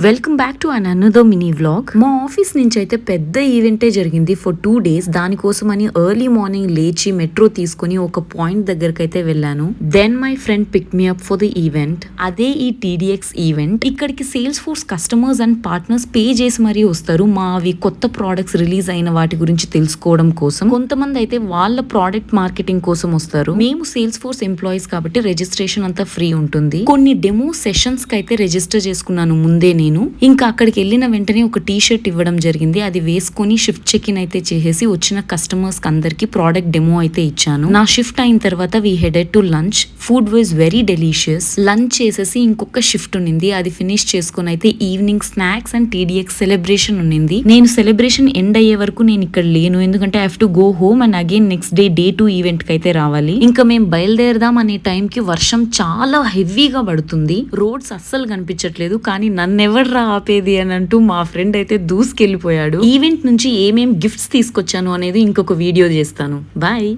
Welcome back to another mini vlog. మా office నుంచి అయితే పెద్ద ఈవెంటే జరిగింది ఫర్ 2 days. దానికోసమని ఎర్లీ మార్నింగ్ లేచి మెట్రో తీసుకుని ఒక పాయింట్ దగ్గరకు అయితే వెళ్ళాను. Then my friend pick me up for the event. అదే ఈ టీడీఎక్స్ ఈవెంట్. ఇక్కడికి Salesforce customers and partners pay చేసి మరీ వస్తారు. మావి కొత్త ప్రోడక్ట్స్ రిలీజ్ అయిన వాటి గురించి తెలుసుకోవడం కోసం. కొంతమంది అయితే వాళ్ళ ప్రోడక్ట్ మార్కెటింగ్ కోసం వస్తారు. మేము సేల్స్ ఫోర్స్ ఎంప్లాయీస్ కాబట్టి రిజిస్ట్రేషన్ అంతా ఫ్రీ ఉంటుంది. కొన్ని డెమో సెషన్స్ కి అయితే రిజిస్టర్ చేసుకున్నాను ముందే. నేను ఇంకా అక్కడికి వెళ్ళిన వెంటనే ఒక టీ షర్ట్ ఇవ్వడం జరిగింది. అది వేసుకుని షిఫ్ట్ చెక్ ఇన్ అయితే చేసేసి వచ్చిన కస్టమర్స్ అందరికి ప్రోడక్ట్ డెమో అయితే ఇచ్చాను. నా షిఫ్ట్ అయిన తర్వాత we headed to lunch. Food was very delicious. Lunch చేసేసి ఇంకొక షిఫ్ట్ ఉన్నింది. అది ఫినిష్ చేసుకుని అయితే ఈవినింగ్ స్నాక్స్ అండ్ టీడీఎక్స్ సెలబ్రేషన్ ఉన్నింది. నేను సెలబ్రేషన్ ఎండ్ అయ్యే వరకు నేను ఇక్కడ లేను, ఎందుకంటే I have to go home and again next day 2 event కి అయితే రావాలి. ఇంకా మేము బయలుదేరదాం అనే టైం కి వర్షం చాలా హెవీగా పడుతుంది. రోడ్స్ అస్సలు కనిపించట్లేదు. కానీ నన్నెవరు ఆపేది అని అంటూ మా ఫ్రెండ్ అయితే దూసుకెళ్లిపోయాడు. ఈవెంట్ నుంచి ఏమేం గిఫ్ట్స్ తీసుకొచ్చాను అనేది ఇంకొక వీడియో చేస్తాను. బాయ్.